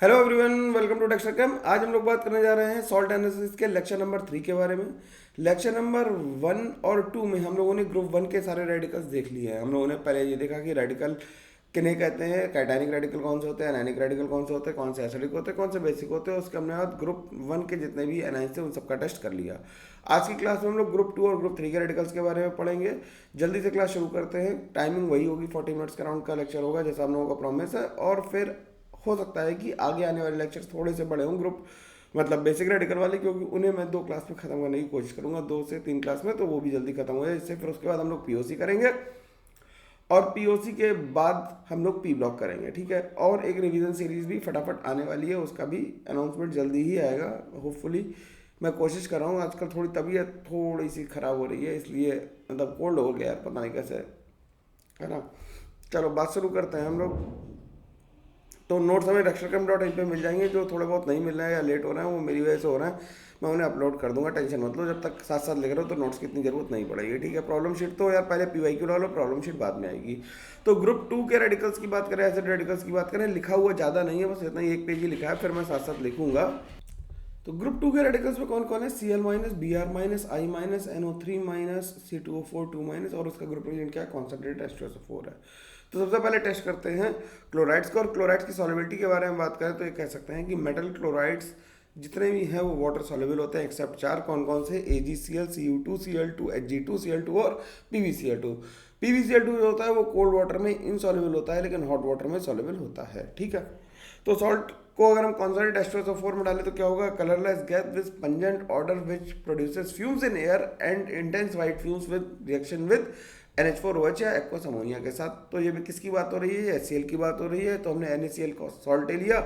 Hello everyone, welcome to Texture Cam. आज हम लोग बात करने जा रहे हैं सॉल्ट एनालिसिस के लेक्चर नंबर 3 के बारे में। लेक्चर नंबर 1 और 2 में हम लोगों ने ग्रुप 1 के सारे रेडिकल्स देख लिए हैं। हम लोगों ने पहले ये देखा कि रेडिकल किन्हें कहते हैं, कैटायनिक रेडिकल कौन से होते हैं, एनायनिक रेडिकल कौन से होते हैं, कौन से एसिडिक होते हैं, कौन से बेसिक होते हैं। उसके हमने बाद ग्रुप 1 के जितने भी एनायन थे उन सबका टेस्ट कर लिया। आज की क्लास में हम लोग ग्रुप 2 और ग्रुप 3 के रेडिकल्स के बारे में पढ़ेंगे। जल्दी से क्लास शुरू करते हैं। टाइमिंग वही होगी, 40 मिनट्स के अराउंड का लेक्चर होगा जैसा हम लोगों का प्रॉमिस है। और फिर हो सकता है कि आगे आने वाले लेक्चर्स थोड़े से बड़े हों, ग्रुप मतलब बेसिक रेडिकल वाले, क्योंकि उन्हें मैं 2 क्लास में ख़त्म करने की कोशिश करूंगा, 2 से 3 क्लास में, तो वो भी जल्दी खत्म हो जाए। इससे फिर उसके बाद हम लोग पीओसी करेंगे और पीओसी के बाद हम लोग पी ब्लॉक करेंगे, ठीक है। और एक रिवीजन सीरीज भी फटाफट आने वाली है, उसका भी अनाउंसमेंट जल्दी ही आएगा होपफुली। मैं कोशिश कर रहा हूँ। आजकल थोड़ी तबीयत थोड़ी सी ख़राब हो रही है, इसलिए मतलब कोल्ड हो गया यार, पता नहीं कैसे, है ना। चलो बात शुरू करते हैं हम लोग। तो नोट्स हमें lecturecam.in पे मिल जाएंगे। जो थोड़े बहुत नहीं मिल रहे हैं या लेट हो रहे हैं वो मेरी वजह से हो रहा है। मैं उन्हें अपलोड कर दूंगा, टेंशन मत लो। जब तक साथ साथ लिख रहे हो तो नोट्स की इतनी जरूरत नहीं पड़ेगी, ठीक है। प्रॉब्लम शीट तो यार पहले पीवाईक्यू डालो, प्रॉब्लम शीट बाद में आएगी। तो ग्रुप 2 के रेडिकल्स की बात करें, एसिड रेडिकल्स की बात करें, लिखा हुआ ज़्यादा नहीं है, बस इतना ही, एक पेज ही लिखा है, फिर मैं साथ साथ लिखूंगा। तो ग्रुप 2 के रेडिकल्स में कौन कौन है? Cl minus, Br minus, I minus, NO3 minus, C2O4 2 minus, और उसका ग्रुप रिएजेंट क्या है? कॉन्सेंट्रेटेड H2SO4 है। तो सबसे पहले टेस्ट करते हैं क्लोराइड्स का। और क्लोराइड्स की सॉल्युबिलिटी के बारे में बात करें तो ये कह सकते हैं कि मेटल क्लोराइड्स जितने भी हैं वो वाटर सॉल्युबल होते हैं, एक्सेप्ट 4। कौन कौन से? AgCl, Cu2Cl2, Hg2Cl2 और PbCl2। PbCl2 जो होता है वो कोल्ड वाटर में इनसॉल्युबल होता है, लेकिन हॉट वाटर में सॉल्युबल होता है, ठीक है। तो सॉल्ट को अगर हम कॉन्सनट्रेट H2SO4 में डालें तो क्या होगा? Colourless gas with pungent order which produces fumes in air and intense white fumes with reaction with NH4OH या एक्वस अमोनिया के साथ। तो ये भी किसकी बात हो रही है? HCl की बात हो रही है। तो हमने NaCl को सॉल्ट लिया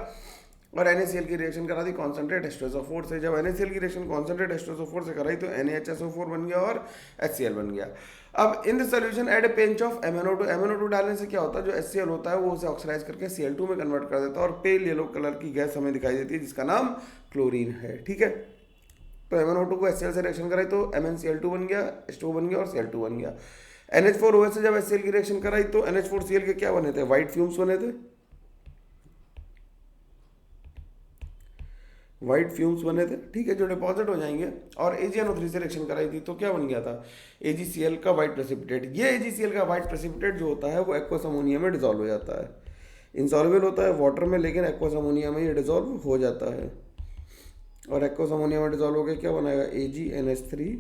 और NaCl की रिएक्शन करा दी कॉन्सेंट्रेट H2SO4 से। जब NaCl की रिएक्शन कॉन्सेंट्रेट H2SO4 से कराई तो NaHSO4 बन गया और HCl बन गया। अब in the solution add a pinch of MnO2। MnO2 डालने से क्या होता है? जो HCl होता है वो उसे ऑक्सीडाइज करके Cl2 में कन्वर्ट कर देता है और पेल येलो कलर की गैस हमें दिखाई देती है जिसका नाम क्लोरीन है, ठीक है। तो MnO2 को HCl से रिएक्शन कराई तो MnCl2 बन गया, H2 बन गया और Cl2 बन गया। NH4OH से जब HCl की रिएक्शन कराई तो NH4Cl के क्या बने थे? व्हाइट फ्यूम्स बने थे, व्हाइट फ्यूम्स बने थे, ठीक है, जो डिपॉजिट हो जाएंगे। और AgNO3 से रिएक्शन कराई थी तो क्या बन गया था? AgCl का व्हाइट प्रेसिपिटेट। ये AgCl का व्हाइट प्रेसिपिटेट जो होता है वो एक्वस अमोनिया में डिजोल्व हो जाता है। इंसॉल्युबल होता है वाटर में, लेकिन एक्वस अमोनिया में ये डिजोल्व हो जाता है। और एक्वस अमोनिया में डिजोल्व होकर क्या बनाएगा? AgNH3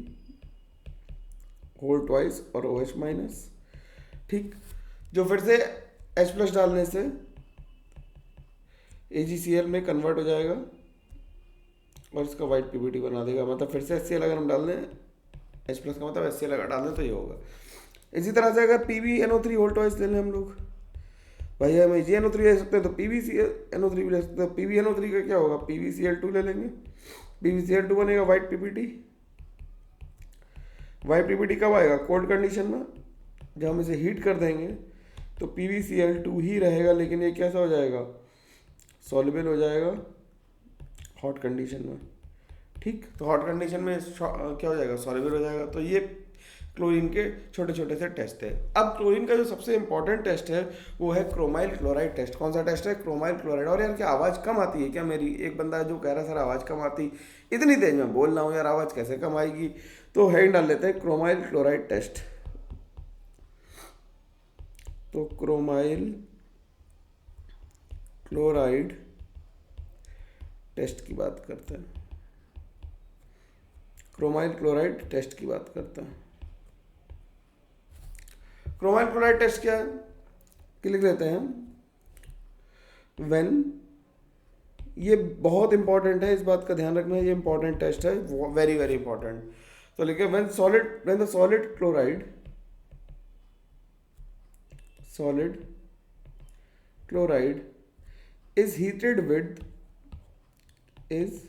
होल ट्वाइस और OH माइनस, ठीक। जो फिर से H प्लस डालने से AgCl में कन्वर्ट हो जाएगा और इसका वाइट पीपीटी बना देगा। मतलब फिर से HCl अगर हम डाल दें, H प्लस का मतलब HCl अगर डाल दें तो ये होगा। इसी तरह से अगर PbNO3 होल ट्वाइस ले लें हम लोग, भाई हम AgNO3 ले सकते हैं तो PbClNO3 भी ले सकते हैं। PbNO3 का क्या होगा? PbCl2 ले लेंगे, PbCl2 बनेगा वाइट पीपीटी। वाइट पीपीटी कब आएगा? कोल्ड कंडीशन में। जब हम इसे हीट कर देंगे तो PbCl2 ही रहेगा, लेकिन ये कैसा हो जाएगा? सॉल्युबल हो जाएगा हॉट कंडीशन में, ठीक। तो हॉट कंडीशन में क्या हो जाएगा? सॉल्युबल हो जाएगा। तो ये क्लोरीन के छोटे छोटे से टेस्ट है। अब क्लोरीन का जो सबसे इंपॉर्टेंट टेस्ट है वो है क्रोमाइल क्लोराइड टेस्ट। कौन सा टेस्ट है? Chromyl chloride. और यार क्या आवाज़ कम आती है क्या मेरी? एक बंदा जो कह रहा है सर आवाज़ कम आती, इतनी तेज मैं बोल रहा हूँ यार, आवाज़ कैसे कम आएगी? तो हेडिंग डाल लेते हैं क्रोमाइल क्लोराइड टेस्ट। तो क्रोमाइल क्लोराइड टेस्ट की बात करते हैं। क्रोमाइल क्लोराइड टेस्ट की बात करते हैं। क्रोमाइल क्लोराइड टेस्ट क्या है कि लिख लेते हैं व्हेन। ये बहुत इंपॉर्टेंट है, इस बात का ध्यान रखना, ये इंपॉर्टेंट टेस्ट है, वेरी वेरी इंपॉर्टेंट। तो लिखे when the solid chloride is heated with is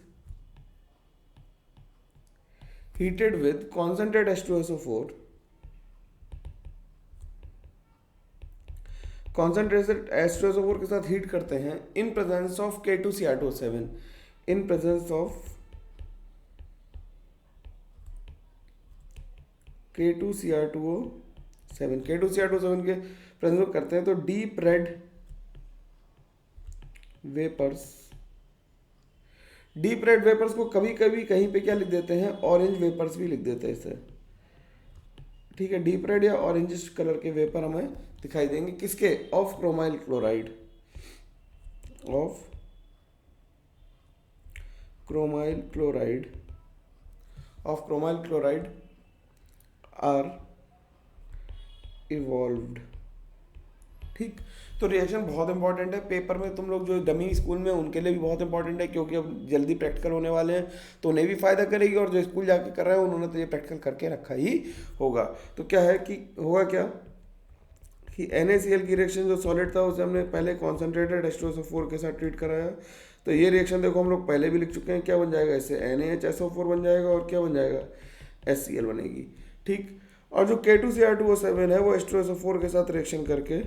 heated with concentrate H2SO4, concentrated H2SO4 के साथ हीट करते हैं in presence of K2Cr2O7, in presence of K2Cr2O7, K2Cr2O7 के प्रेजेंस में करते हैं तो deep red vapours deep red vapours को कभी कभी कहीं पे क्या लिख देते हैं, ऑरेंज वेपर्स भी लिख देते हैं इसे। ठीक है, डीप रेड या ऑरेंजिश कलर के वेपर हमें दिखाई देंगे किसके, of chromyl chloride, of chromyl chloride, of chromyl chloride are evolved. ठीक, तो रिएक्शन बहुत इंपॉर्टेंट है पेपर में, तुम लोग जो डमी स्कूल में उनके लिए भी बहुत इंपॉर्टेंट है, क्योंकि अब जल्दी प्रैक्टिकल होने वाले हैं तो उन्हें भी फायदा करेगी, और जो स्कूल जाके कर रहे हैं उन्होंने तो ये प्रैक्टिकल करके रखा ही होगा। तो क्या है कि होगा क्या कि NaCl की रिएक्शन जो सॉलिड था उसे हमने पहले कॉन्सेंट्रेटेड H2SO4 के साथ ट्रीट कराया। तो ये रिएक्शन देखो हम लोग पहले भी लिख चुके हैं, क्या बन जाएगा, इससे NaHSO4 बन जाएगा और क्या बन जाएगा, HCl बनेगी। ठीक, और जो K2Cr2O7 है वो H2SO4 के साथ रिएक्शन करके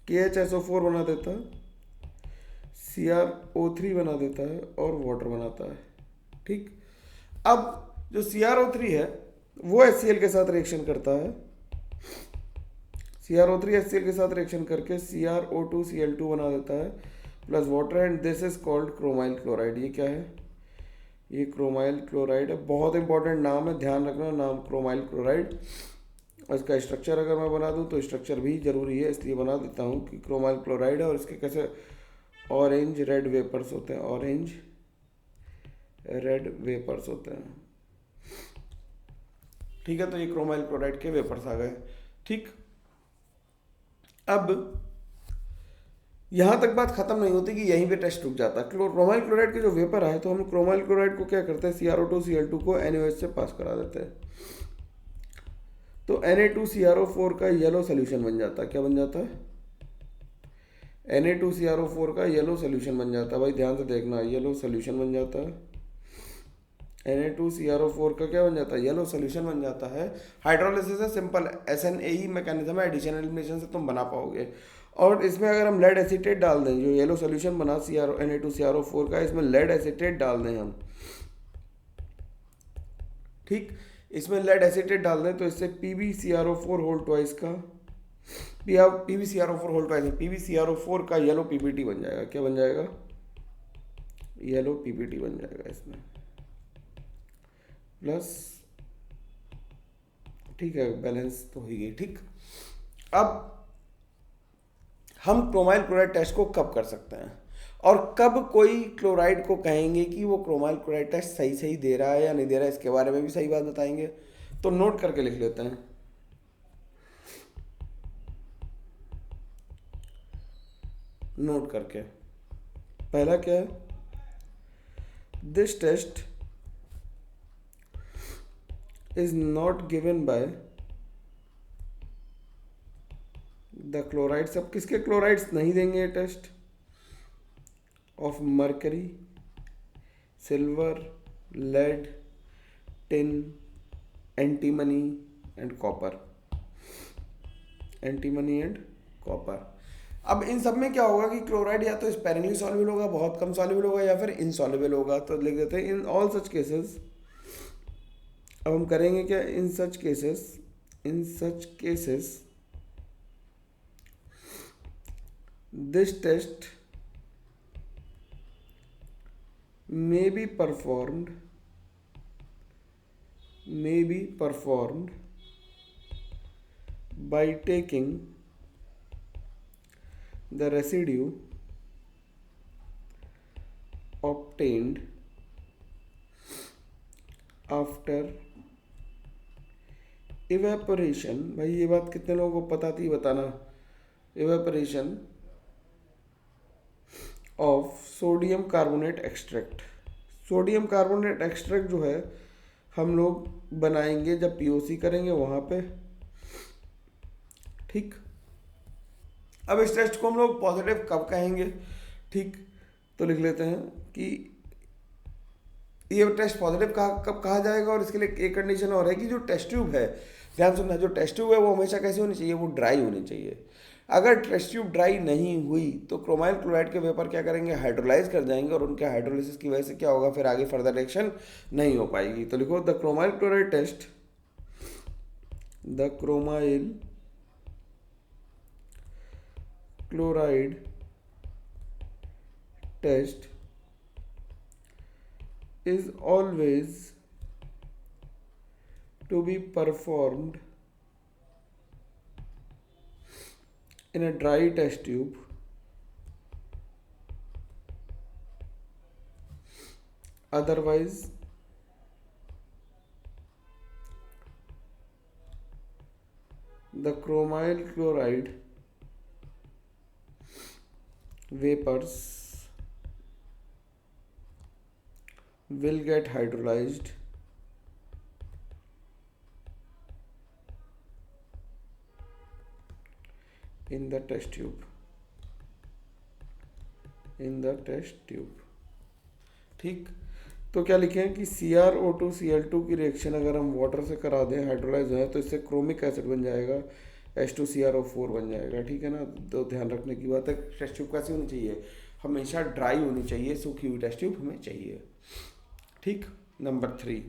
KHSO4 बना देता है, CrO3 बना देता है और वाटर बनाता है। ठीक, अब जो CrO3 है वो HCl के साथ रिएक्शन करता है, CrO3 HCl के साथ रिएक्शन करके CrO2Cl2 बना देता है plus water, and this is called chromyl chloride. ये क्या है, ये क्रोमाइल क्लोराइड है, बहुत इंपॉर्टेंट नाम है, ध्यान रखना नाम क्रोमाइल क्लोराइड। और इसका स्ट्रक्चर अगर मैं बना दूं तो स्ट्रक्चर भी जरूरी है, इसलिए बना देता हूं कि क्रोमाइल क्लोराइड है और इसके कैसे ऑरेंज रेड वेपर्स होते हैं, ऑरेंज रेड वेपर्स होते हैं। ठीक है, तो ये क्रोमाइल क्लोराइड के वेपर्स आ गए। ठीक, अब यहां तक बात खत्म नहीं होती कि यहीं पे टेस्ट रुक जाता। क्रोमाइल क्लोराइड के जो वेपर आए तो हम क्रोमाइल क्लोराइड को क्या करते हैं, CrO2Cl2 को NaOH से पास करा देते हैं, तो Na2CrO4 का येलो सोल्यूशन बन जाता है। क्या बन जाता है, Na2CrO4 का येलो सोल्यूशन बन जाता है। भाई ध्यान से देखना, येलो सोल्यूशन बन जाता है, Na2CrO4 का क्या बन जाता है, येलो सोल्यूशन बन जाता है। हाइड्रोलिसिस है, सिंपल SNAE मैकेनिज्म है, एडिशन एलिमिनेशन से तुम बना पाओगे। और इसमें अगर हम लेड एसीटेट डाल दें, जो येलो सोल्यूशन बना Na2CrO4 का, इसमें लेड एसीटेट डाल दें हम, ठीक, इसमें लेड एसीटेट डाल दें तो इससे PbCrO4 होल ट्वाइस का PbCrO4 होल ट्वाइस PbCrO4 का येलो PBT बन जाएगा। क्या बन जाएगा, येलो PBT बन जाएगा इसमें प्लस, ठीक है, बैलेंस तो हो गई। ठीक, अब हम क्रोमाइल क्लोराइड टेस्ट को कब कर सकते हैं और कब कोई क्लोराइड को कहेंगे कि वो क्रोमाइल क्लोराइड टेस्ट सही सही दे रहा है या नहीं दे रहा है, इसके बारे में भी सही बात बताएंगे। तो नोट करके लिख लेते हैं, नोट करके। पहला क्या है, this test is not given by the chlorides. अब किसके क्लोराइड्स नहीं देंगे ये test, of mercury, silver, lead, tin, antimony and copper, antimony and copper. अब इन सब में क्या होगा कि क्लोराइड या तो स्पेरिंगली सॉल्युबल होगा, बहुत कम सॉल्युबल होगा, या फिर इनसॉल्युबल होगा। तो लिख देते हैं इन ऑल सच केसेस। अब हम करेंगे क्या, in such cases this test may be performed by taking the residue obtained after evaporation। भाई ये बात कितने लोगों को पता थी, बताना। evaporation of sodium carbonate extract. Sodium carbonate extract जो है हम लोग बनाएंगे जब POC करेंगे वहाँ पे। ठीक, अब इस टेस्ट को हम लोग पॉजिटिव कब कहेंगे, ठीक, तो लिख लेते हैं कि ये टेस्ट पॉजिटिव कब कहा जाएगा। और इसके लिए एक कंडीशन और है कि जो टेस्ट ट्यूब है, ध्यान सुनना, जो टेस्ट ट्यूब है वो हमेशा कैसी होनी चाहिए, वो ड्राई होनी चाहिए। अगर टेस्ट ट्यूब ड्राई नहीं हुई तो क्रोमाइल क्लोराइड के वेपर क्या करेंगे, हाइड्रोलाइज कर जाएंगे, और उनके हाइड्रोलिसिस की वजह से क्या होगा, फिर आगे फर्दर रिएक्शन नहीं हो पाएगी। तो लिखो the chromyl chloride test, the chromyl chloride test is always to be performed in a dry test tube. Otherwise, the chromyl chloride vapors will get hydrolyzed in the test tube. ठीक, तो क्या लिखें कि CrO2 Cl2 की reaction अगर हम water से करा दें, हाइड्रोलाइज है, तो इससे क्रोमिक एसिड बन जाएगा, H2CrO4 बन जाएगा। ठीक है ना। तो ध्यान रखने की बात है, टेस्ट ट्यूब कैसी होनी चाहिए, हमेशा ड्राई होनी चाहिए, सूखी हुई टेस्ट ट्यूब हमें चाहिए। ठीक। नंबर 3,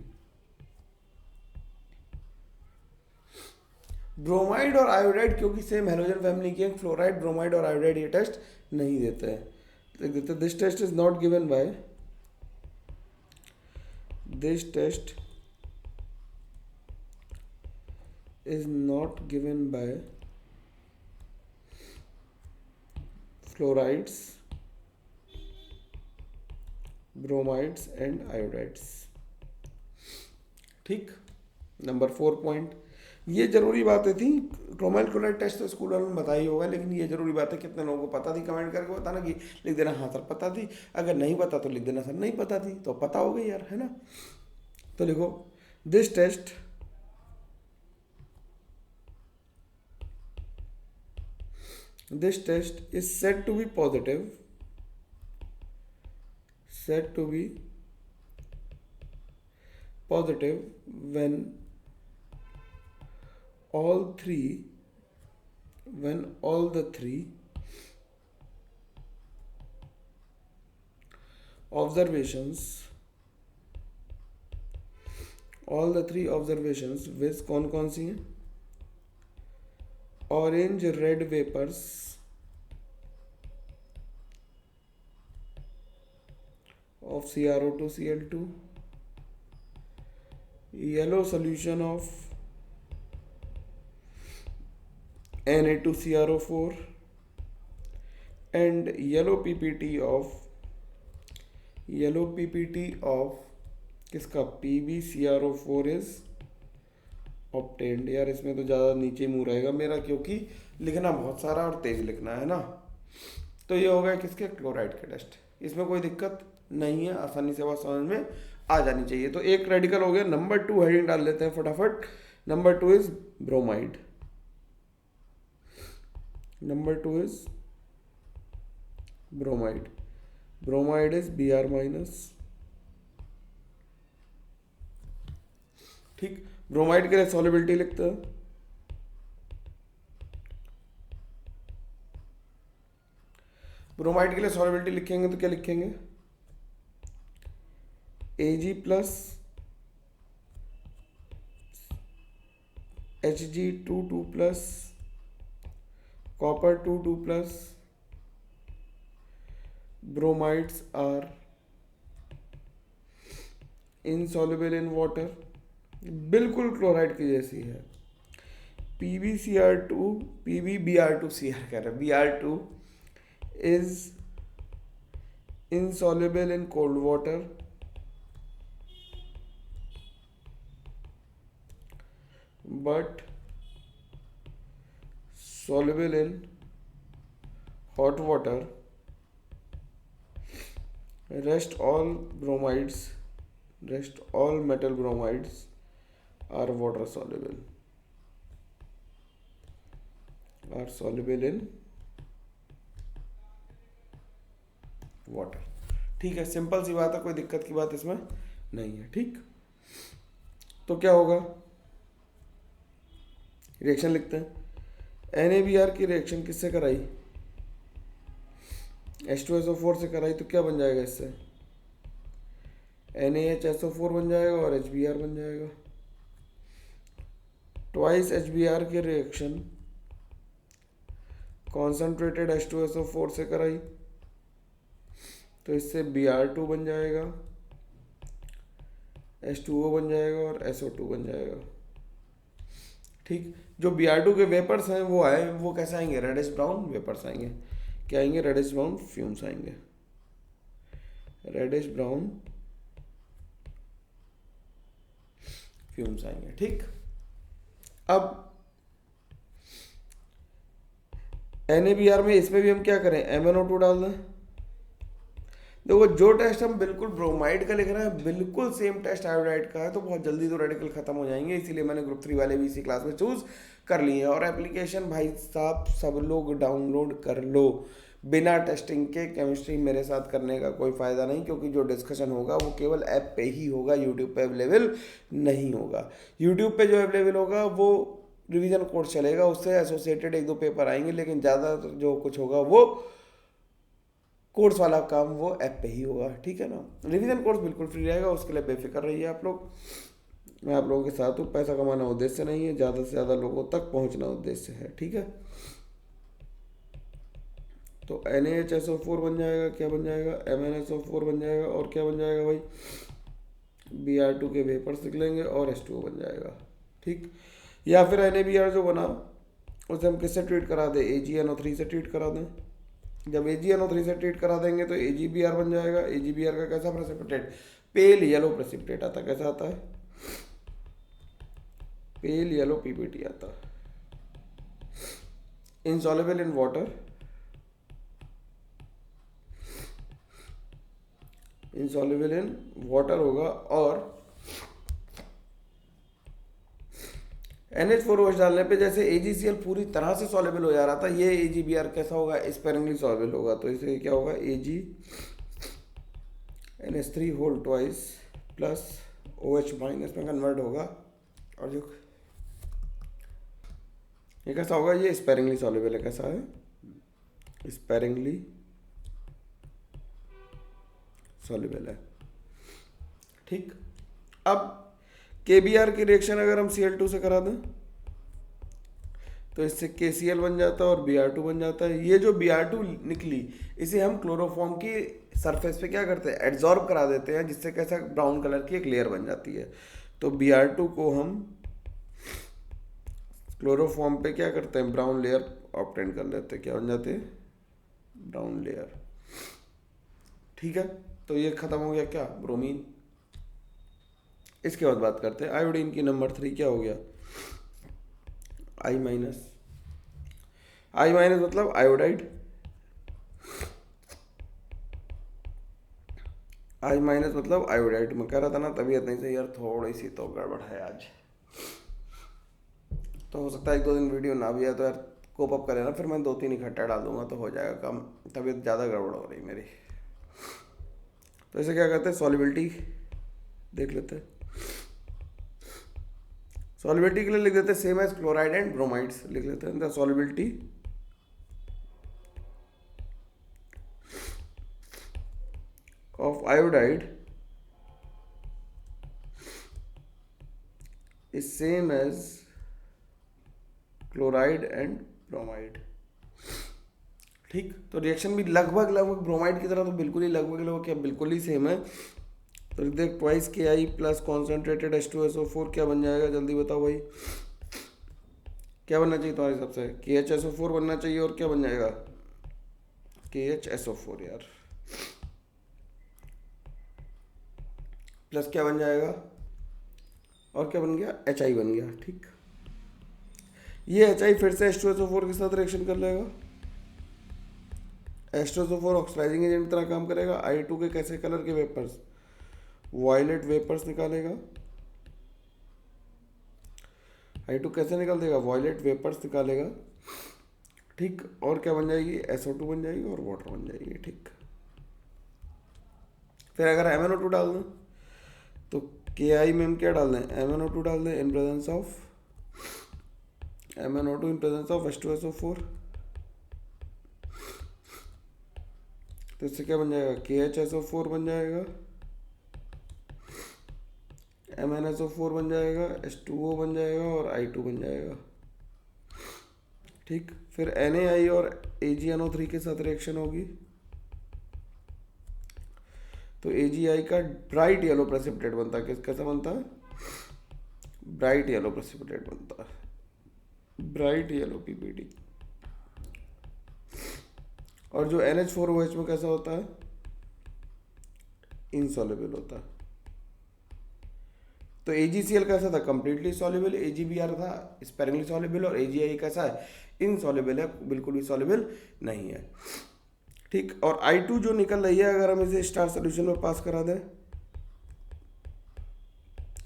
ब्रोमाइड और आयोडाइड क्योंकि सेम हेलोजन फैमिली के, फ्लोराइड, ब्रोमाइड और आयोडाइड ये टेस्ट नहीं देते हैं। लिख देते, this test is not given by, this test is not given by fluorides, bromides and iodides। ठीक। नंबर 4 पॉइंट, ये जरूरी बातें थी। क्रोमाइल क्लोराइड टेस्ट तो स्कूल वालों ने बताया ही होगा, लेकिन ये जरूरी बात है, कितने लोगों को पता थी कमेंट करके बताना, कि लिख देना हाँ सर पता थी, अगर नहीं पता तो लिख देना सर नहीं पता थी, तो पता हो गई यार, है ना। तो लिखो, this test is said to be positive when all the three observations with कौन सी हैं, orange red vapours of CrO2 Cl2, yellow solution of Na2CrO4 and yellow PPT of किसका, PbCrO4 is obtained। यार इसमें तो ज़्यादा नीचे मुँह रहेगा मेरा, क्योंकि लिखना बहुत सारा और तेज लिखना है ना। तो ये हो गया किसके, क्लोराइड के टेस्ट। इसमें कोई दिक्कत नहीं है, आसानी से बात समझ में आ जानी चाहिए। तो एक रेडिकल हो गया। नंबर 2 हेडिंग डाल लेते हैं फटाफट। Number 2 is bromide. Bromide is Br-। ठीक। ब्रोमाइड के लिए सॉल्युबिलिटी लिखते हैं, ब्रोमाइड के लिए सॉल्युबिलिटी लिखेंगे तो क्या लिखेंगे, Ag plus Hg 2 plus copper 2 plus bromides are insoluble in water. बिल्कुल क्लोराइड की जैसी है। PbCr2 PbBr2Cr कह रहे, Br2 is insoluble in cold water but soluble in hot water। rest all metal bromides are water soluble, in water. ठीक है, simple सी बात है, कोई दिक्कत की बात इसमें नहीं है। ठीक। तो क्या होगा, रिएक्शन लिखते हैं। NaBr की रिएक्शन किससे कराई, H2SO4 से कराई, तो क्या बन जाएगा, इससे NaHSO4 बन जाएगा और HBr बन जाएगा। ट्वाइस HBr की रिएक्शन कॉन्सेंट्रेटेड H2SO4 से कराई तो इससे Br2 बन जाएगा, H2O बन जाएगा और SO2 बन जाएगा। ठीक, जो Br2 के वेपर्स हैं वो आए, वो कैसे आएंगे, रेडिश ब्राउन वेपर्स आएंगे। क्या आएंगे, रेडिश ब्राउन फ्यूम्स आएंगे, रेडिश ब्राउन फ्यूम्स आएंगे। ठीक, अब NaBr में इसमें भी हम क्या करें, MnO2 डाल दें। देखो जो टेस्ट हम बिल्कुल ब्रोमाइड का लिख रहे हैं, बिल्कुल सेम टेस्ट आयोडाइड का है, तो बहुत जल्दी तो रेडिकल खत्म हो जाएंगे, इसीलिए मैंने ग्रुप 3 वाले भी इसी क्लास में चूज कर लिए हैं। और एप्लीकेशन भाई साहब सब लोग डाउनलोड कर लो, बिना टेस्टिंग के केमिस्ट्री मेरे साथ करने का कोई फ़ायदा नहीं, क्योंकि जो डिस्कशन होगा वो केवल ऐप पे ही होगा, यूट्यूब पे अवेलेबल नहीं होगा। यूट्यूब पे जो अवेलेबल होगा वो रिवीजन कोर्स चलेगा, उससे एसोसिएटेड एक दो पेपर आएंगे, लेकिन ज़्यादा जो कुछ होगा वो कोर्स वाला काम वो ऐप पे ही होगा। ठीक है ना, रिवीजन कोर्स बिल्कुल फ्री रहेगा, उसके लिए बेफिक्र रहिए आप लोग। मैं आप लोगों के साथ हूँ, पैसा कमाना उद्देश्य नहीं है, ज़्यादा से ज़्यादा लोगों तक पहुँचना उद्देश्य है। ठीक है, तो NaHSO4 बन जाएगा, क्या बन जाएगा, MnSO4 बन जाएगा, और क्या बन जाएगा भाई, Br2 के वेपर्स निकलेंगे और H2O बन जाएगा। ठीक, या फिर NaBr जो बना उसे हम किससे ट्रीट करा दें, AgNO3 से ट्रीट करा दें। जब AgNO3 से ट्रीट करा देंगे तो AgBr बन जाएगा। AgBr का कैसा प्रेसिपिटेट, पेल येलो प्रेसिपिटेट आता है। कैसा आता है, पेल येलो PBT आता है, insoluble in water, insoluble in water होगा। और NH4OH डालने पे जैसे AgCl पूरी तरह से सॉल्युबल हो जा रहा था, ये AgBr कैसा होगा, स्पेरिंगली सॉल्युबल होगा। तो इसे क्या होगा, AgNH3 whole twice plus OH minus में कन्वर्ट होगा, और जो ये कैसा होगा, ये स्पेरिंगली सॉल्युबल है। कैसा है, स्पेरिंगली सॉल्युबल है। ठीक, अब KBr की रिएक्शन अगर हम Cl2 से करा दें तो इससे KCl बन जाता है और Br2 बन जाता है। ये जो Br2 निकली इसे हम क्लोरोफॉर्म की सरफेस पे क्या करते हैं, एड्जॉर्ब करा देते हैं, जिससे कैसा ब्राउन कलर की एक लेयर बन जाती है। तो Br2 को हम क्लोरोफॉर्म पे क्या करते हैं, ब्राउन लेयर ऑब्टेन कर लेते हैं। क्या बन जाते हैं, ब्राउन लेयर। ठीक है, तो ये खत्म हो गया क्या, ब्रोमीन। इसके बाद बात करते हैं आयोडीन की। नंबर 3 क्या हो गया, I माइनस। I माइनस मतलब आयोडाइड, I माइनस मतलब आयोडाइड। मैं कह रहा था ना तबीयत नहीं सही यार, थोड़ी सी तो गड़बड़ है आज, तो हो सकता है 1-2 दिन वीडियो ना भी आए, तो यार कोप अप करे ना, फिर मैं 2-3 इकट्ठा डाल दूंगा तो हो जाएगा काम। तबीयत ज़्यादा गड़बड़ हो रही मेरी। तो इसे क्या कहते हैं, सॉल्युबिलिटी देख लेते हैं। सॉल्युबिलिटी के लिए लिख देते हैं same as chloride and bromides, लिख लेते हैं the solubility of iodide is same as chloride and bromide. ठीक, तो रिएक्शन भी लगभग ब्रोमाइड की तरह तो बिल्कुल ही लगभग क्या बिल्कुल ही सेम है। तो लिख दे twice KI plus concentrated H2SO4 क्या बन जाएगा, जल्दी बताओ भाई, क्या बनना चाहिए तुम्हारे हिसाब से, KHSO4 बनना चाहिए, और क्या बन जाएगा, KHSO4 यार, प्लस क्या बन जाएगा, और क्या बन गया, HI बन गया। ठीक, ये HI फिर से H2SO4 के साथ रिएक्शन कर लेगा, H2SO4 ऑक्सीडाइजिंग एजेंट की तरह काम करेगा। I2 के कैसे कलर के वेपर्स, वायलेट वेपर्स निकालेगा। I2 कैसे निकाल देगा, वायलेट वेपर्स निकालेगा। ठीक, और क्या बन जाएगी, SO2 बन जाएगी और वाटर बन जाएगी। ठीक, फिर अगर MnO2 डाल दें तो KI में हम क्या डाल दें, MnO2 डाल दें इन presence of MnO2 in presence of H2SO4। तो इससे क्या बन जाएगा, KHSO4 बन जाएगा, MnSO4 बन जाएगा, H2O बन जाएगा और I2 बन जाएगा। ठीक, फिर NaI और AgNO3 के साथ रिएक्शन होगी, तो AgI का ब्राइट येलो प्रेसिपिटेट बनता है। कैसा बनता है? ब्राइट येलो प्रेसिपिटेट बनता है, ब्राइट येलो PPT। और जो NH4OH में कैसा होता है? इनसॉल्युबल होता है। तो AgCl कैसा था? Completely soluble. AgBr था स्पेरिंगली सॉल्युबल। और AgI कैसा है? इनसॉल्युबल है, बिल्कुल भी सॉल्युबल नहीं है। ठीक। और I2 जो निकल रही है, अगर हम इसे स्टार सोल्यूशन में पास करा दें,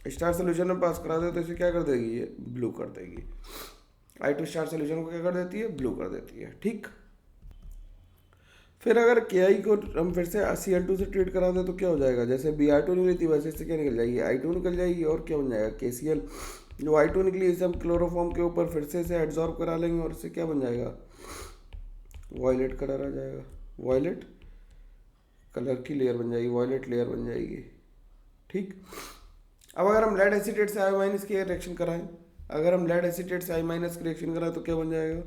स्टार सोल्यूशन में पास करा दें तो इसे क्या कर देगी? ये ब्लू कर देगी। I2 स्टार सोल्यूशन को क्या कर देती है? ब्लू कर देती है। ठीक। फिर अगर KI को हम फिर से Cl2 से ट्रीट करा दें तो क्या हो जाएगा? जैसे Br2 निकली थी वैसे इससे क्या निकल जाएगी? I2 निकल जाएगी। और क्या बन जाएगा? KCl। जो I2 निकली इसे हम क्लोरोफॉर्म के ऊपर फिर से इसे एड्जॉर्ब करा लेंगे और इससे क्या बन जाएगा? वॉयलेट कलर आ जाएगा। वॉयलेट कलर की लेयर बन जाएगी, वॉयलेट लेयर बन जाएगी। ठीक। अब अगर हम लेड एसीटेट से I- की रिएक्शन कराएं, अगर हम लेड एसीटेट से I- की रिएक्शन कराएं तो क्या बन जाएगा?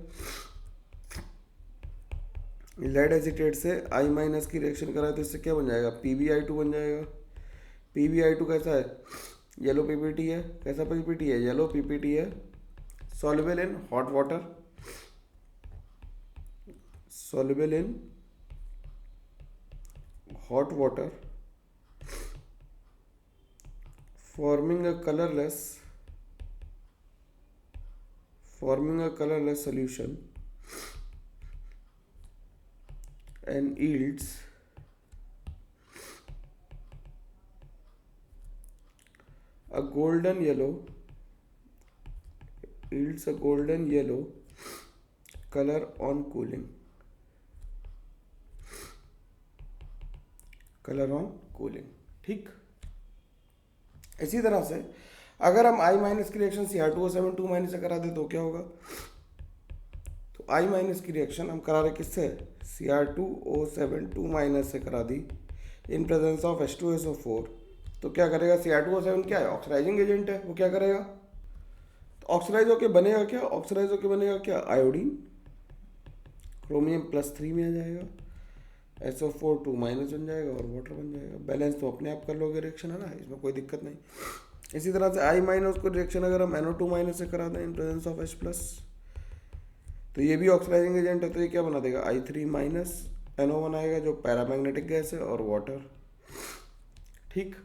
लेड एसीटेट से I- की रिएक्शन कराएं तो इससे क्या बन जाएगा? PbI2 बन जाएगा। PbI2 कैसा है? येलो PPT है। कैसा PPT है? येलो PPT है। Soluble in hot water, soluble in hot water, forming a colorless solution and yields a golden yellow color on cooling, ठीक। इसी तरह से अगर हम I- की रिएक्शन Cr2O7 2- से करा दे तो क्या होगा? तो I- की रिएक्शन हम करा रहे किससे? Cr2O7 2- से करा दी इन प्रेजेंस ऑफ H2SO4। तो क्या करेगा? Cr2O7 क्या है? ऑक्सीडाइजिंग एजेंट है। वो क्या करेगा? तो ऑक्सीडाइज होके बनेगा क्या? ऑक्सीडाइज होके बनेगा क्या? आयोडीन। क्रोमियम +3 में आ जाएगा, SO4 2- बन जाएगा और वाटर बन जाएगा। बैलेंस तो अपने आप कर लोगे रिएक्शन, है ना, इसमें कोई दिक्कत नहीं। इसी तरह से I- को रिएक्शन अगर हम NO2- से करा दें इन प्रेजेंस ऑफ H+, तो ये भी ऑक्सीडाइजिंग एजेंट है। तो ये क्या बना देगा? I3- NO बनाएगा जो पैरामैग्नेटिक गैस है, और वाटर। ठीक।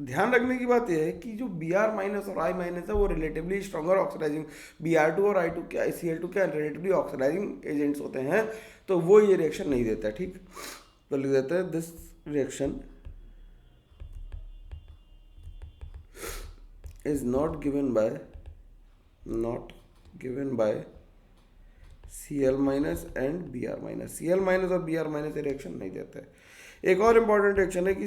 ध्यान रखने की बात यह है कि जो Br- और I- है वो रिलेटिवली स्ट्रॉन्गर ऑक्सीडाइजिंग, Br2 और I2 क्या, Cl2 क्या रिलेटिवली ऑक्सीडाइजिंग एजेंट्स होते हैं, तो वो ये रिएक्शन नहीं देता। ठीक। तो लिख देते हैं this reaction is not given by Cl- and Br-। Cl- और Br- ये रिएक्शन नहीं देते हैं। एक और इम्पॉर्टेंट रिएक्शन है कि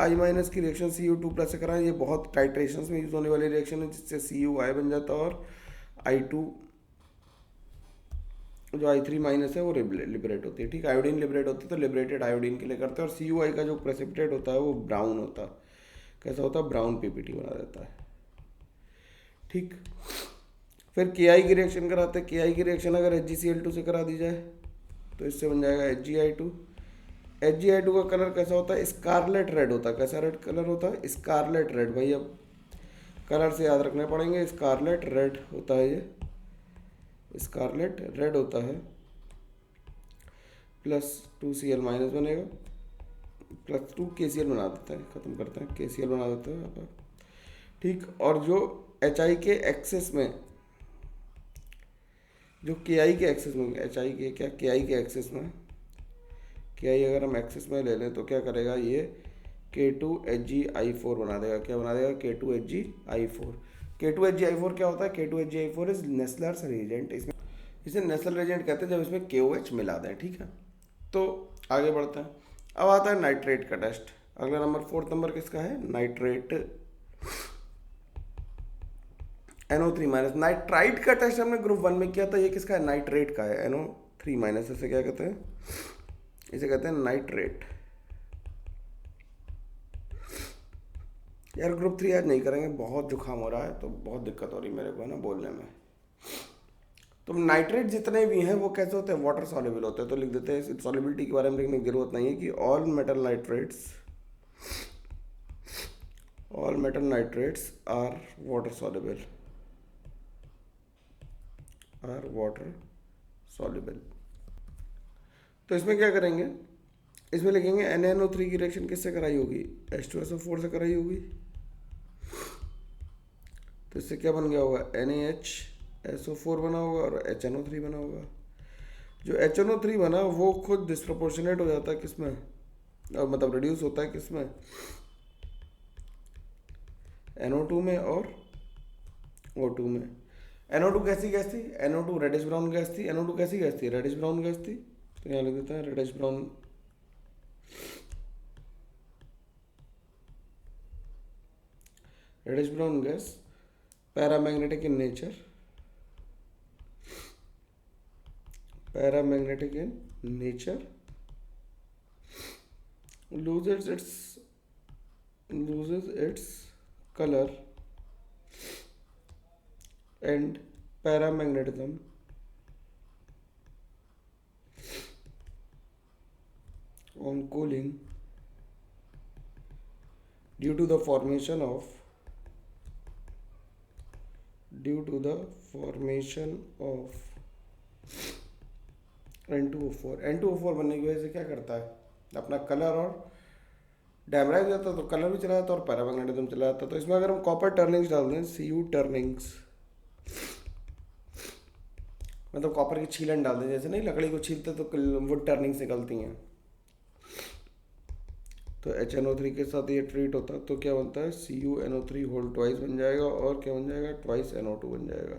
I- की रिएक्शन Cu2+ से कराएं। ये बहुत टाइट्रेशंस में यूज होने वाली रिएक्शन है, जिससे Cu बन जाता है और I2 जो I3- है वो लिबरेट होती है। ठीक। आयोडीन लिबरेट होती है तो लिबरेटेड आयोडीन के लिए करते हैं। और Cui का जो प्रेसिपिटेट होता है वो ब्राउन होता है। कैसा होता है? ब्राउन PPT बना देता है। ठीक। फिर KI की रिएक्शन कराते हैं। KI की रिएक्शन अगर HgCl2 से करा दी जाए तो इससे बन जाएगा HgI2। HgI2 का कलर कैसा होता है? स्कारलेट रेड होता है। कैसा रेड कलर होता है? Scarlet red. भाई अब कलर से याद रखने पड़ेंगे। स्कारलेट रेड होता है, ये स्कारलेट रेड होता है। +2Cl- बनेगा, +2 KCl बना देता है। ख़त्म करते हैं, KCl बना देते हैं यहाँ पर। ठीक। और जो HI के एक्सेस में, जो KI के एक्सेस में, HI के क्या, KI के एक्सेस में, KI अगर हम एक्सेस में ले लें तो क्या करेगा? ये K2HgI4 बना देगा। क्या बना देगा? K2HgI4। K2HgI4 क्या होता है? K2HgI4 is Nessler's reagent. इसमें इसे नेस्लर रिएजेंट कहते हैं जब इसमें KOH मिला दें। ठीक है। तो आगे बढ़ते हैं। अब आता है नाइट्रेट का टेस्ट। अगला नंबर 4th नंबर किसका है? Nitrate NO3-। नाइट्राइट का टेस्ट हमने ग्रुप 1 में किया था। ये किसका है? नाइट्रेट का है, NO3-। इसे क्या कहते हैं? इसे कहते हैं नाइट्रेट। यार ग्रुप 3 आज नहीं करेंगे, बहुत जुकाम हो रहा है तो बहुत दिक्कत हो रही है मेरे को, है ना, बोलने में। तो नाइट्रेट जितने भी हैं वो कैसे होते हैं? वाटर सॉल्युबल होते हैं। तो लिख देते हैं, सॉल्युबिलिटी के बारे में लिखने की जरूरत नहीं है कि all metal nitrates all metal nitrates are water soluble, are water soluble. तो इसमें क्या करेंगे, इसमें लिखेंगे NaNO3 की रिएक्शन किससे कराई होगी, H2SO4 से कराई होगी। तो इससे क्या बन गया होगा, NaHSO4 बना होगा और HNO3 बना होगा। जो HNO3 बना वो खुद डिस्प्रोपोर्शनेट हो जाता है किसमें, मतलब रिड्यूस होता है किसमें, NO2 में और O2 में। NO2 कैसी गैस थी, NO2 रेडिश ब्राउन गैस थी। NO2 कैसी गैस थी, रेडिश ब्राउन गैस थी। तो यहाँ लिख देते हैं reddish brown, reddish brown gas, paramagnetic in nature, paramagnetic in nature, loses its color and paramagnetism on cooling due to the formation of N2O4। N2O4 बनने की वजह से क्या करता है, अपना कलर और डैमराइज हो जाता है, तो कलर भी चला जाता है और पैरामैग्नेटिज्म चला जाता है। तो इसमें अगर हम कॉपर टर्निंग्स डाल दें, Cu टर्निंग्स, मतलब कॉपर की छीलन डाल दें, जैसे नहीं लकड़ी को छीलते तो वुड टर्निंग्स निकलती हैं, तो HNO3 के साथ ये ट्रीट होता है तो क्या बनता है, CuNO3 होल ट्वाइस बन जाएगा और क्या बन जाएगा, ट्वाइस NO2 बन जाएगा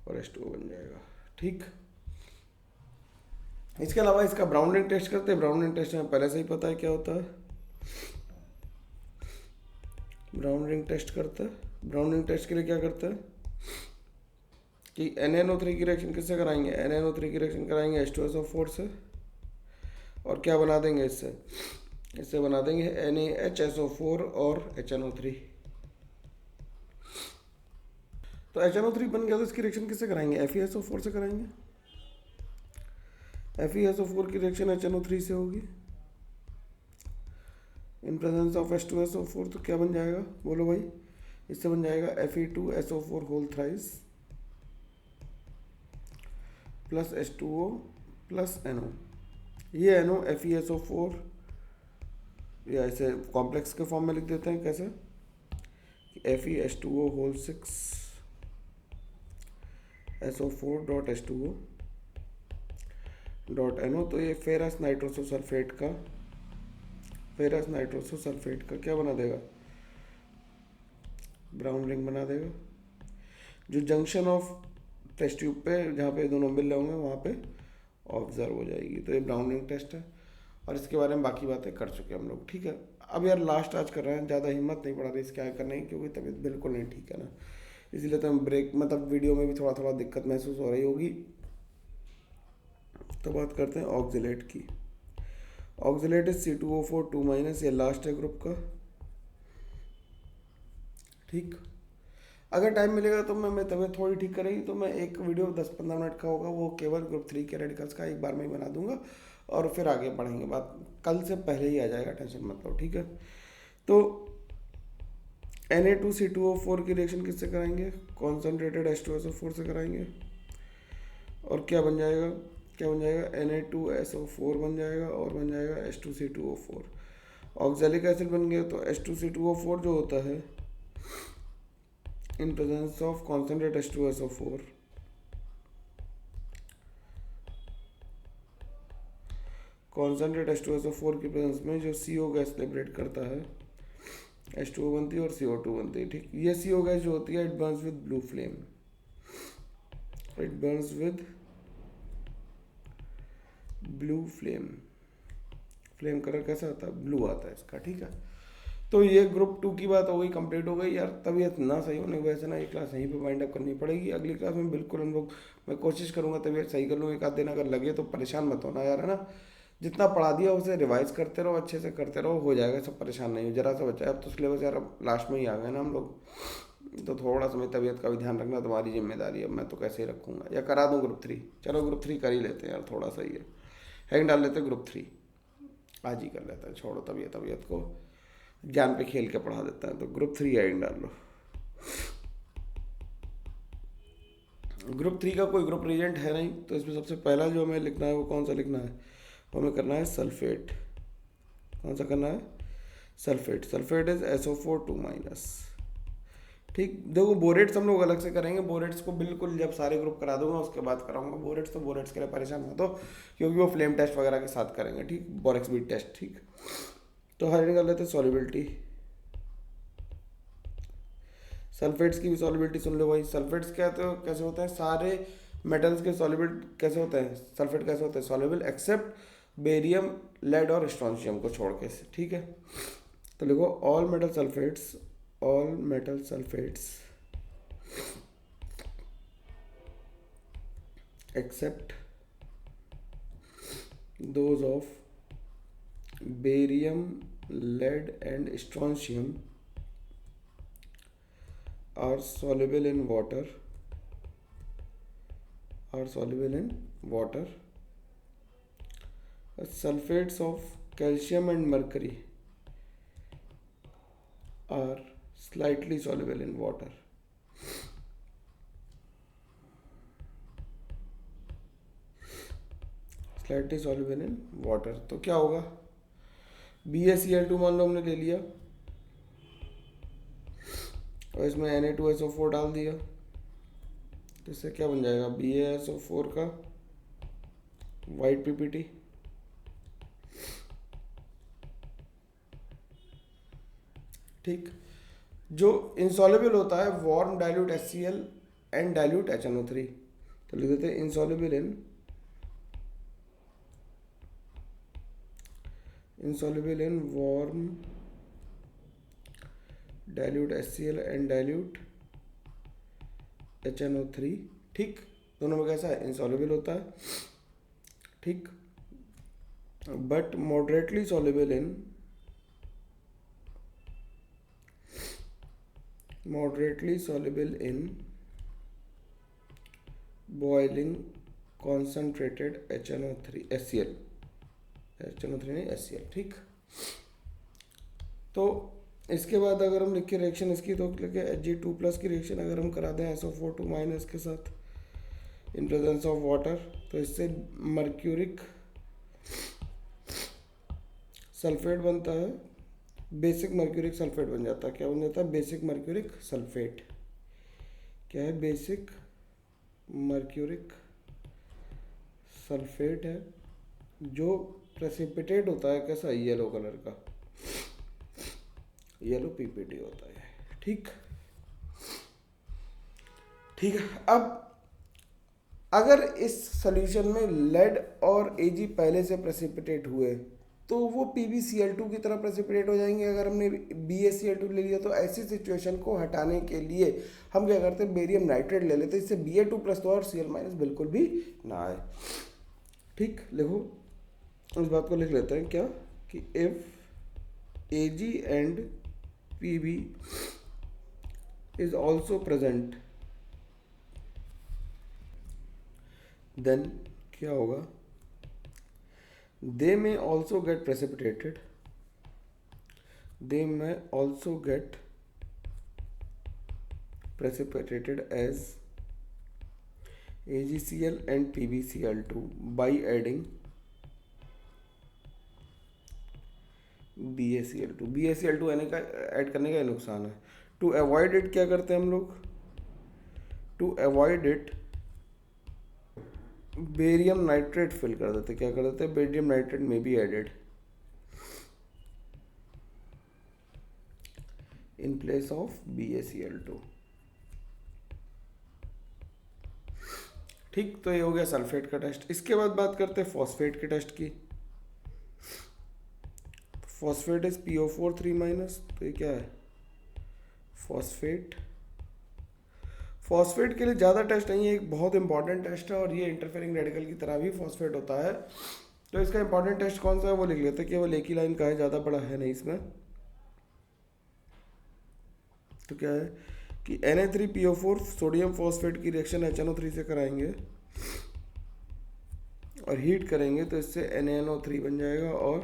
और H2O बन जाएगा। ठीक, इसके अलावा इसका ब्राउन रिंग टेस्ट करते हैं। ब्राउन रिंग टेस्ट हमें पहले से ही पता है क्या होता है, ब्राउन रिंग टेस्ट करता है। ब्राउन रिंग टेस्ट के लिए क्या करता है कि NaNO3 की रिएक्शन किससे कराएंगे, NaNO3 की रिएक्शन कराएंगे H2SO4 से और क्या बना देंगे इससे बना देंगे NaHSO4 और HNO3। तो HNO3 बन गया तो इसकी रिएक्शन किससे कराएंगे, FeSO4 से कराएंगे। FeSO4 की रिएक्शन HNO3 से होगी इन प्रेजेंस ऑफ H2SO4। तो क्या बन जाएगा बोलो भाई, इससे बन जाएगा Fe2SO4 whole thrice plus H2O plus NO। ये NO FeSO4, या इसे कॉम्प्लेक्स के फॉर्म में लिख देते हैं कैसे, FeH2O whole 6 SO4 dot H2O dot NO। तो ये फेरस नाइट्रोसो सल्फेट का क्या बना देगा, ब्राउन रिंग बना देगा, जो जंक्शन ऑफ टेस्ट ट्यूब पे जहाँ पे दोनों मिल रहे होंगे वहाँ पे ऑब्जर्व हो जाएगी। तो ये ब्राउन रिंग टेस्ट है और इसके बारे में बाकी बातें कर चुके हम लोग। ठीक है, अब यार लास्ट आज कर रहे हैं, ज़्यादा हिम्मत नहीं पड़ा रही इसके आगे करने की क्योंकि तबीयत बिल्कुल नहीं ठीक है ना, इसलिए तो हम ब्रेक, मतलब वीडियो में भी थोड़ा थोड़ा दिक्कत महसूस हो रही होगी। तो बात करते हैं ऑक्जिलेट की। ऑक्जिलेट इज C2O4 2-, ये लास्ट है ग्रुप का। ठीक, अगर टाइम मिलेगा तो मैं तबीयत थोड़ी ठीक करेगी तो मैं एक वीडियो 10-15 मिनट का होगा वो केवल ग्रुप 3 के रेडिकल्स का एक बार में ही बना दूंगा और फिर आगे बढ़ेंगे। बात कल से पहले ही आ जाएगा, टेंशन मत लो। ठीक है, तो Na2C2O4 की रिएक्शन किससे कराएंगे, कॉन्सेंट्रेटेड H2SO4 से कराएंगे और क्या बन जाएगा Na2SO4 बन जाएगा और बन जाएगा H2C2O4। ऑक्जेलिक एसिड बन गया तो H2C2O4 जो होता है in presence of concentrate H2SO4 concentrate H2SO4 की प्रेजेंस में जो CO गैस लिबरेट करता है H2O बनती है और CO2 बनती है। ठीक, ये CO गैस जो होती है it Burns with blue flame, it Burns with blue flame. Flame colour कैसा आता है, ब्लू आता है इसका। ठीक है, तो ये ग्रुप 2 की बात हो गई, कंप्लीट हो गई। यार तबीयत ना सही होने की वजह से ना ये क्लास यहीं पे वाइंड अप करनी पड़ेगी। अगली क्लास में बिल्कुल हम लोग, मैं कोशिश करूँगा तबीयत सही कर लूँ, एक आध दिन अगर लगे तो परेशान मत होना यार, है ना। जितना पढ़ा दिया उसे रिवाइज करते रहो, अच्छे से करते रहो, हो जाएगा सब, परेशान नहीं हो। जरा सा बच्चा अब तो सिलेबस यार अब लास्ट में ही आ गए ना हम लोग, तो थोड़ा सा मेरी तबीयत का भी ध्यान रखना तुम्हारी जिम्मेदारी है। मैं तो कैसे ही रखूँगा, या करा दूँ ग्रुप 3, चलो ग्रुप 3 कर ही लेते हैं यार, थोड़ा सा ही है, हैंग डाल लेते हैं ग्रुप 3। आज ही कर लेते हैं, छोड़ो तबीयत तबीयत को, ज्ञान पे खेल के पढ़ा देता है। तो ग्रुप 3 आइन डाल लो। ग्रुप 3 का कोई ग्रुप रिएजेंट है नहीं, तो इसमें सबसे पहला जो हमें लिखना है वो कौन सा लिखना है, वो हमें करना है सल्फेट। कौन सा करना है, sulphate. Sulphate is SO4 2 minus. ठीक, देखो बोरेट्स हम लोग अलग से करेंगे, बोरेट्स को बिल्कुल जब सारे ग्रुप करा दूंगा उसके बाद कराऊंगा बोरेट्स। तो बोरेट्स के लिए परेशान मत हो, क्योंकि वो फ्लेम टेस्ट वगैरह के साथ करेंगे। ठीक, बोरेक्स बीट टेस्ट। ठीक, तो हाइड्रोजन कर लेते हैं सॉल्युबिलिटी। सल्फेट्स की भी सॉल्युबिलिटी सुन लो भाई। सल्फेट्स क्या तो कैसे होते हैं, सारे मेटल्स के सॉल्युबल कैसे होते हैं, सल्फेट कैसे होते हैं सॉल्युबल, एक्सेप्ट बेरियम, लेड और स्ट्रोंशियम को छोड़ के। ठीक है, तो लिखो all metal sulphates, all metal sulfates except those of barium, lead and strontium are soluble in water, sulfates of calcium and mercury are slightly soluble in water. Slightly soluble in water, तो क्या होगा, BaCl2 मान लो हमने ले लिया और इसमें Na2SO4 डाल दिया, तो इससे क्या बन जाएगा, BaSO4 का वाइट PPT। ठीक, जो इंसॉल्युबल होता है warm dilute HCl and dilute HNO3, तो लिख देते हैं insoluble in warm dilute HCl and dilute HNO3। ठीक, दोनों में कैसा है, इंसॉल्युबल होता है। ठीक, but moderately soluble in boiling concentrated HCl नहीं HCl। ठीक, तो इसके बाद अगर हम लिखे रिएक्शन इसकी, तो लिखे Hg2+ की रिएक्शन अगर हम करा दें SO4 2 माइनस के साथ इन प्रेजेंस ऑफ वाटर, तो इससे मर्क्यूरिक सल्फेट बनता है, बेसिक मर्क्यूरिक सल्फेट बन जाता है। क्या बन जाता है, बेसिक मर्क्यूरिक सल्फेट। क्या है, बेसिक मर्क्यूरिक सल्फेट है, जो प्रेसिपिटेट होता है कैसा, येलो कलर का, येलो PPT होता है। ठीक, ठीक है। अब अगर इस सॉल्यूशन में लेड और Ag पहले से प्रेसिपिटेट हुए तो वो PbCl2 की तरह प्रेसिपिटेट हो जाएंगे। अगर हमने BaCl2 ले लिया तो ऐसी सिचुएशन को हटाने के लिए हम क्या करते हैं, बेरियम नाइट्रेट ले लेते हैं, इससे Ba2+ तो और Cl- बिल्कुल भी ना आए। ठीक, लिखो इस बात को लिख लेते हैं क्या, कि if Ag and Pb is also present, then क्या होगा, they may also get precipitated as AgCl and PbCl2 by adding BaCl2 आने का ऐड करने का नुकसान है। टू अवॉइड इट क्या करते हैं हम लोग, to avoid it barium nitrate fill कर देते। क्या कर देते हैं, बेरियम नाइट्रेट में be added in place of BaCl2। ठीक, तो ये हो गया सल्फेट का टेस्ट। इसके बाद बात करते हैं फॉस्फेट के टेस्ट की। फॉस्फेट इज PO4 3 माइनस, तो ये क्या है, फॉस्फेट। फॉस्फेट के लिए ज़्यादा टेस्ट नहीं है, एक बहुत इंपॉर्टेंट टेस्ट है, और ये इंटरफेरिंग रेडिकल की तरह भी फॉस्फेट होता है। तो इसका इंपॉर्टेंट टेस्ट कौन सा है वो लिख लेते हैं, केवल एक ही लाइन का है, ज़्यादा बड़ा है नहीं इसमें। तो क्या है कि Na3PO4 सोडियम फॉस्फेट की रिएक्शन HNO3 से कराएंगे और हीट करेंगे, तो इससे NaNO3 बन जाएगा और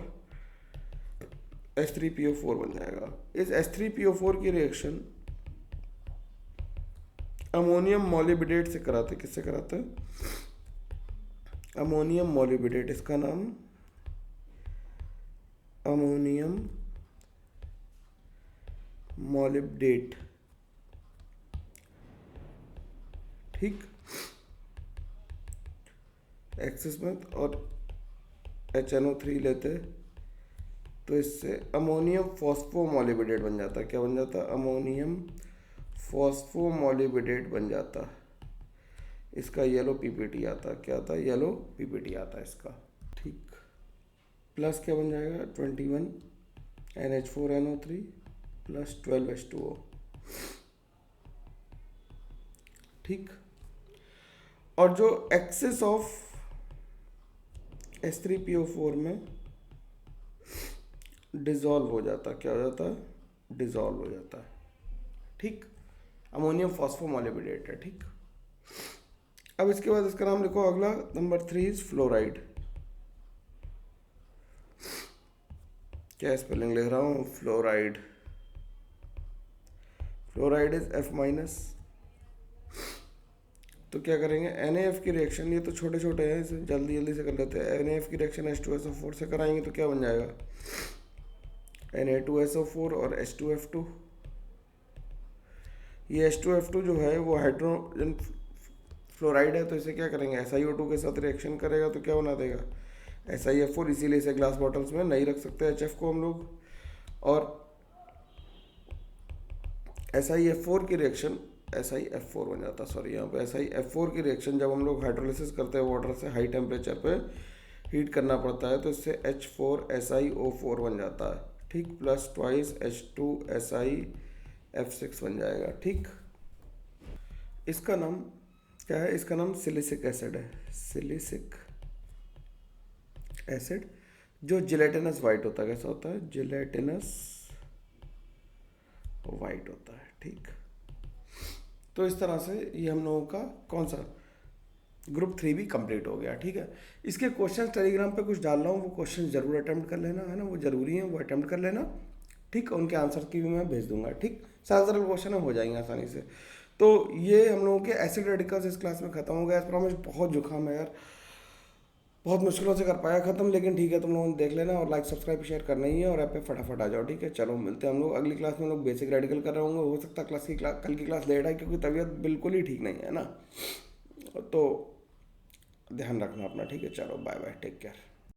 H3PO4 बन जाएगा। इस H3PO4 की रिएक्शन अमोनियम मॉलिबिडेट से कराते, किससे कराते हैं? अमोनियम मॉलिबिडेट, इसका नाम अमोनियम मॉलिबडेट, ठीक। एक्सिस में और HNO3 लेते तो इससे अमोनियम फॉस्फोमॉलिबिडेट बन जाता। क्या बन जाता? अमोनियम फॉस्फोमॉलिबिडेट बन जाता। इसका येलो पीपीटी आता। क्या आता? येलो पीपीटी आता है इसका, ठीक। प्लस क्या बन जाएगा? 21 NH4NO3 प्लस 12 H2O, ठीक। और जो एक्सेस ऑफ H3PO4 में डिजॉल्व हो जाता, क्या हो जाता है? डिजॉल्व हो जाता है, ठीक। अमोनियम फॉस्फोमॉलिबिडेट है, ठीक। अब इसके बाद इसका नाम लिखो अगला, नंबर 3 इज फ्लोराइड। क्या स्पेलिंग लिख रहा हूँ? फ्लोराइड। Fluoride is F-। तो क्या करेंगे? NaF की रिएक्शन, ये तो छोटे छोटे हैं, इसे जल्दी जल्दी से कर लेते हैं। NaF की रिएक्शन H2SO4 से कराएंगे तो क्या बन जाएगा? Na2SO4 और H2F2। ये H2F2 जो है वो हाइड्रोजन फ्लोराइड है, तो इसे क्या करेंगे? SiO2 के साथ रिएक्शन करेगा तो क्या बना देगा? SiF4। इसीलिए इसे ग्लास बॉटल्स में नहीं रख सकते HF को हम लोग। और SiF4 की रिएक्शन SiF4 बन जाता, सॉरी, यहाँ पे SiF4 की रिएक्शन जब हम लोग हाइड्रोलिसिस करते हैं वाटर से, हाई टेम्परेचर पे हीट करना पड़ता है, तो इससे H4SiO4 बन जाता है, ठीक। प्लस ट्वाइस H2SiF6 बन जाएगा, ठीक। इसका नाम क्या है? इसका नाम सिलिसिक एसिड है। सिलिसिक एसिड, जो जिलेटिनस वाइट होता है। कैसा होता है? जिलेटिनस वाइट होता है, ठीक। तो इस तरह से ये हम लोगों का कौन सा ग्रुप 3 भी कंप्लीट हो गया, ठीक है। इसके क्वेश्चन टेलीग्राम पे कुछ डाल रहा हूँ, वो क्वेश्चन जरूर अटेम्प्ट कर लेना, है ना, वो जरूरी है, वो अटेम्प्ट कर लेना, ठीक। उनके आंसर की भी मैं भेज दूंगा, ठीक। सरल क्वेश्चन हो जाएंगे आसानी से। तो ये हम लोगों के एसिड रेडिकल्स इस क्लास में खत्म हो गया। इस पर मुझे बहुत जुकाम है यार, बहुत मुश्किलों से कर पाया ख़त्म, लेकिन ठीक है, तुम लोगों ने देख लेना और लाइक सब्सक्राइब शेयर करना ही है, और ऐप पे फटाफट आ जाओ, ठीक है। चलो मिलते हैं हम लोग अगली क्लास में। हम लोग बेसिक रेडिकल कर रहे होंगे, हो सकता है कल की क्लास लेट है, क्योंकि तबीयत बिल्कुल ही ठीक नहीं है ना, तो ध्यान रखना अपना, ठीक है। चलो बाय बाय, टेक केयर।